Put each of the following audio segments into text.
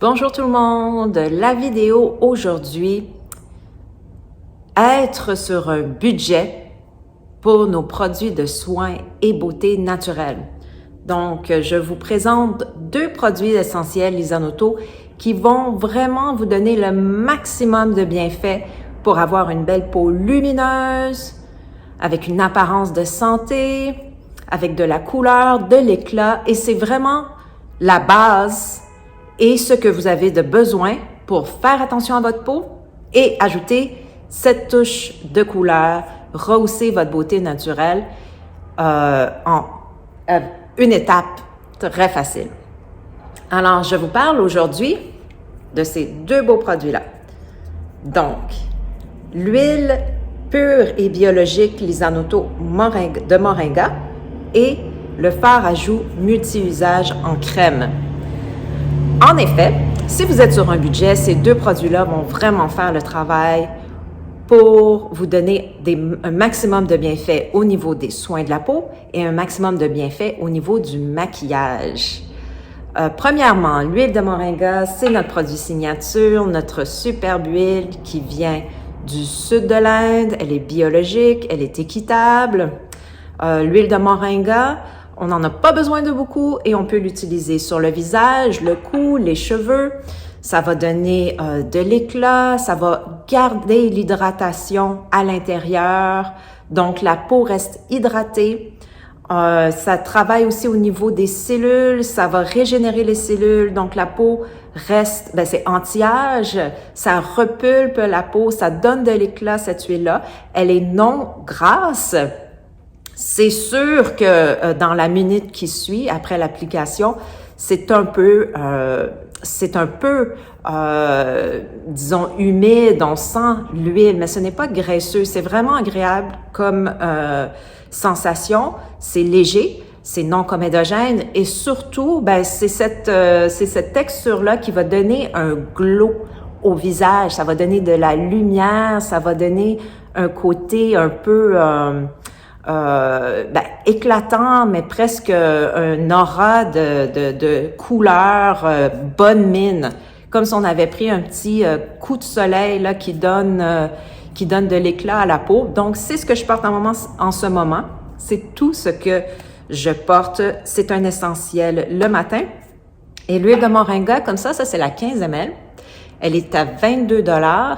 Bonjour tout le monde, la vidéo aujourd'hui, être sur un budget pour nos produits de soins et beauté naturelle. Donc, je vous présente deux produits essentiels Lisanoto qui vont vraiment vous donner le maximum de bienfaits pour avoir une belle peau lumineuse, avec une apparence de santé, avec de la couleur, de l'éclat, et c'est vraiment la base et ce que vous avez de besoin pour faire attention à votre peau et ajouter cette touche de couleur, rehausser votre beauté naturelle en une étape très facile. Alors, je vous parle aujourd'hui de ces deux beaux produits-là. Donc, l'huile pure et biologique Lisanoto de Moringa et le fard à joues multi-usage en crème. En effet, si vous êtes sur un budget, ces deux produits-là vont vraiment faire le travail pour vous donner un maximum de bienfaits au niveau des soins de la peau et un maximum de bienfaits au niveau du maquillage. Premièrement, l'huile de Moringa, c'est notre produit signature, notre superbe huile qui vient du sud de l'Inde. Elle est biologique, elle est équitable. L'huile de Moringa, on n'en a pas besoin de beaucoup et on peut l'utiliser sur le visage, le cou, les cheveux. Ça va donner de l'éclat, ça va garder l'hydratation à l'intérieur. Donc, la peau reste hydratée. Ça travaille aussi au niveau des cellules, ça va régénérer les cellules. Donc, la peau reste, c'est anti-âge, ça repulpe la peau, ça donne de l'éclat, cette huile-là. Elle est non grasse. C'est sûr que dans la minute qui suit, après l'application, c'est un peu, disons, humide, on sent l'huile, mais ce n'est pas graisseux. C'est vraiment agréable comme sensation. C'est léger, c'est non comédogène et surtout, c'est cette texture-là qui va donner un glow au visage. Ça va donner de la lumière, ça va donner un côté un peu éclatant, mais presque un aura de couleur, bonne mine, comme si on avait pris un petit coup de soleil là qui donne de l'éclat à la peau. Donc, c'est ce que je porte en ce moment. C'est tout ce que je porte. C'est un essentiel le matin. Et l'huile de Moringa, comme ça c'est la 15 ml. Elle est à 22 $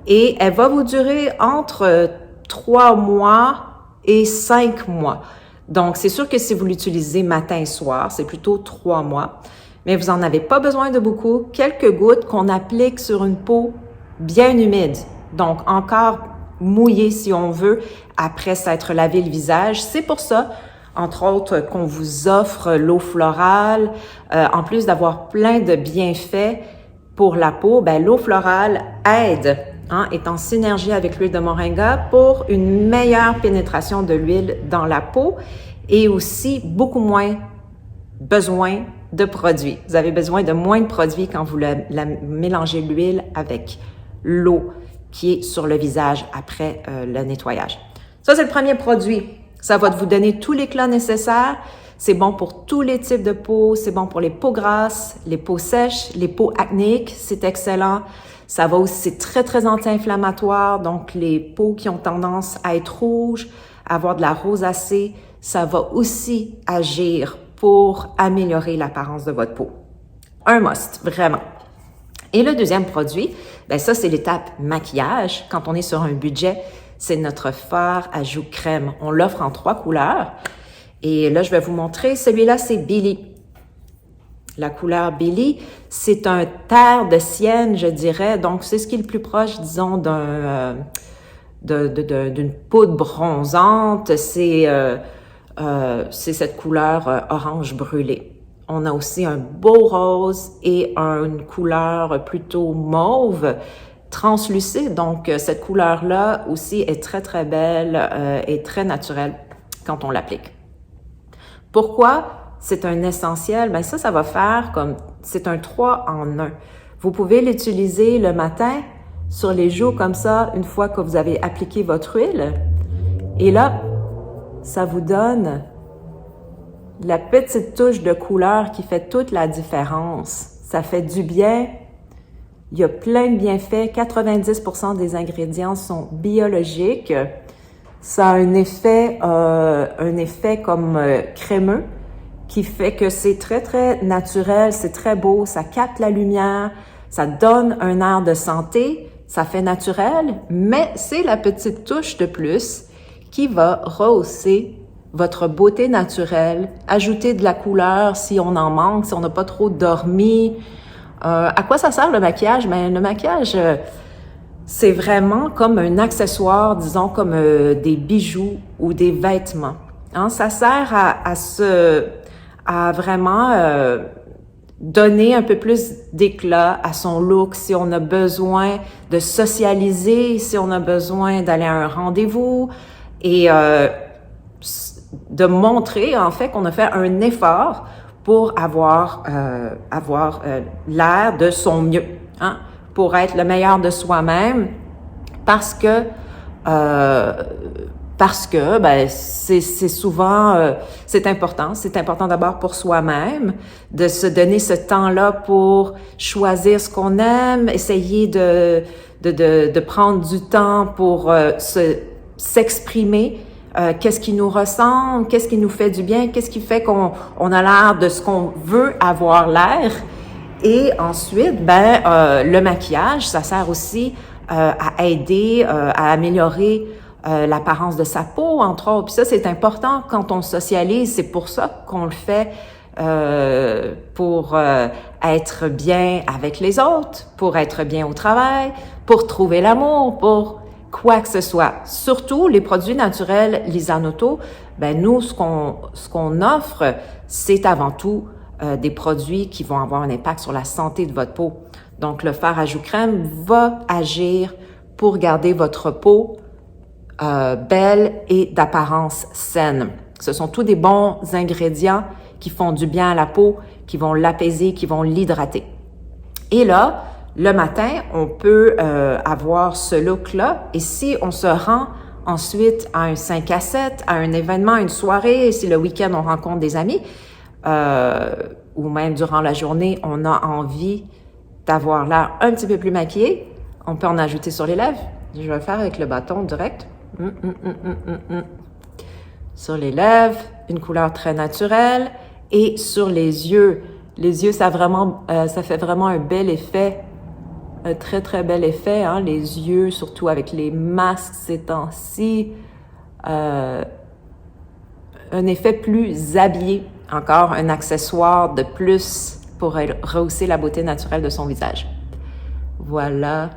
et elle va vous durer entre 3 mois et 5 mois. Donc, c'est sûr que si vous l'utilisez matin et soir, c'est plutôt 3 mois. Mais vous n'en avez pas besoin de beaucoup. Quelques gouttes qu'on applique sur une peau bien humide. Donc, encore mouillée si on veut, après s'être lavé le visage. C'est pour ça, entre autres, qu'on vous offre l'eau florale. En plus d'avoir plein de bienfaits pour la peau, l'eau florale aide, est en synergie avec l'huile de Moringa pour une meilleure pénétration de l'huile dans la peau et aussi beaucoup moins besoin de produits. Vous avez besoin de moins de produits quand vous mélangez l'huile avec l'eau qui est sur le visage après le nettoyage. Ça, c'est le premier produit. Ça va vous donner tout l'éclat nécessaire. C'est bon pour tous les types de peau. C'est bon pour les peaux grasses, les peaux sèches, les peaux acnéiques. C'est excellent. Ça va aussi, c'est très, très anti-inflammatoire. Donc, les peaux qui ont tendance à être rouges, à avoir de la rosacée, ça va aussi agir pour améliorer l'apparence de votre peau. Un must, vraiment. Et le deuxième produit, ça, c'est l'étape maquillage. Quand on est sur un budget, c'est notre fard à joues crème. On l'offre en 3 couleurs. Et là, je vais vous montrer. Celui-là, c'est Billy. La couleur Billy, c'est un terre de sienne, je dirais. Donc, c'est ce qui est le plus proche, disons, d'une poudre bronzante. C'est cette couleur orange brûlé. On a aussi un beau rose et une couleur plutôt mauve, translucide. Donc, cette couleur-là aussi est très, très belle et très naturelle quand on l'applique. Pourquoi c'est un essentiel? Ça va faire comme, c'est un 3 en 1. Vous pouvez l'utiliser le matin sur les joues comme ça, une fois que vous avez appliqué votre huile. Et là, ça vous donne la petite touche de couleur qui fait toute la différence. ça fait du bien. Il y a plein de bienfaits. 90% des ingrédients sont biologiques. Ça a un effet comme crémeux qui fait que c'est très, très naturel, c'est très beau, ça capte la lumière, ça donne un air de santé, ça fait naturel, mais c'est la petite touche de plus qui va rehausser votre beauté naturelle, ajouter de la couleur si on en manque, si on n'a pas trop dormi. À quoi ça sert le maquillage? Ben, le maquillage, c'est vraiment comme un accessoire, disons comme des bijoux ou des vêtements. Hein? Ça sert à vraiment donner un peu plus d'éclat à son look si on a besoin de socialiser, si on a besoin d'aller à un rendez-vous et de montrer en fait qu'on a fait un effort pour avoir l'air de son mieux, hein? Pour être le meilleur de soi-même, parce que ben c'est souvent c'est important d'abord pour soi-même de se donner ce temps-là pour choisir ce qu'on aime, essayer de prendre du temps pour s'exprimer, qu'est-ce qui nous ressemble, qu'est-ce qui nous fait du bien, qu'est-ce qui fait qu'on a l'air de ce qu'on veut avoir l'air. Et ensuite, le maquillage, ça sert aussi à aider, à améliorer l'apparence de sa peau, entre autres. Puis ça, c'est important quand on socialise. C'est pour ça qu'on le fait, pour être bien avec les autres, pour être bien au travail, pour trouver l'amour, pour quoi que ce soit. Surtout les produits naturels Lisanoto, nous, ce qu'on offre, c'est avant tout des produits qui vont avoir un impact sur la santé de votre peau. Donc, le fard à joues crème va agir pour garder votre peau belle et d'apparence saine. Ce sont tous des bons ingrédients qui font du bien à la peau, qui vont l'apaiser, qui vont l'hydrater. Et là, le matin, on peut avoir ce look-là. Et si on se rend ensuite à un 5 à 7, à un événement, une soirée, si le week-end on rencontre des amis, ou même durant la journée, on a envie d'avoir l'air un petit peu plus maquillé, on peut en ajouter sur les lèvres. Je vais le faire avec le bâton direct. Sur les lèvres, une couleur très naturelle. Et sur les yeux. Les yeux, ça fait vraiment un bel effet, un très, très bel effet. Hein? Les yeux, surtout avec les masques ces temps-ci. Un effet plus habillé. Encore un accessoire de plus pour rehausser la beauté naturelle de son visage. Voilà.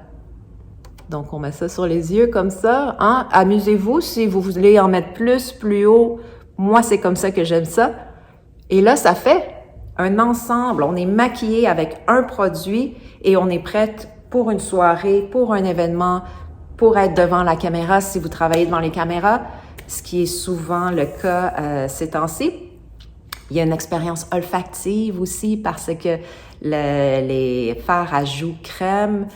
Donc, on met ça sur les yeux comme ça. Hein? Amusez-vous si vous voulez en mettre plus haut. Moi, c'est comme ça que j'aime ça. Et là, ça fait un ensemble. On est maquillé avec un produit et on est prête pour une soirée, pour un événement, pour être devant la caméra si vous travaillez devant les caméras, ce qui est souvent le cas ces temps-ci. Il y a une expérience olfactive aussi parce que les fards à joues crème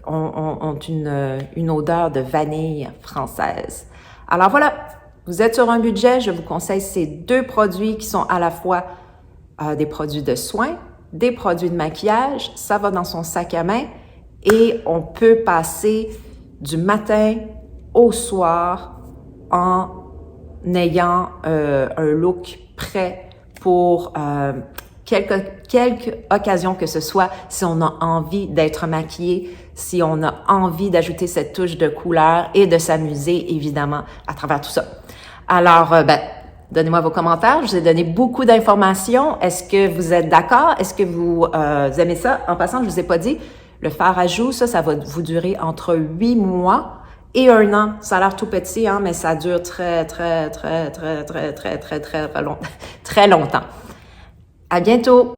ont une odeur de vanille française. Alors voilà, vous êtes sur un budget, je vous conseille ces deux produits qui sont à la fois des produits de soins, des produits de maquillage, ça va dans son sac à main et on peut passer du matin au soir en ayant un look prêt pour quelque occasion que ce soit, si on a envie d'être maquillé, si on a envie d'ajouter cette touche de couleur et de s'amuser, évidemment, à travers tout ça. Alors, donnez-moi vos commentaires. Je vous ai donné beaucoup d'informations. Est-ce que vous êtes d'accord? Est-ce que vous aimez ça? En passant, je vous ai pas dit, le fard à joues, ça va vous durer entre 8 mois et 1 an. Ça a l'air tout petit, hein, mais ça dure très longtemps. À bientôt!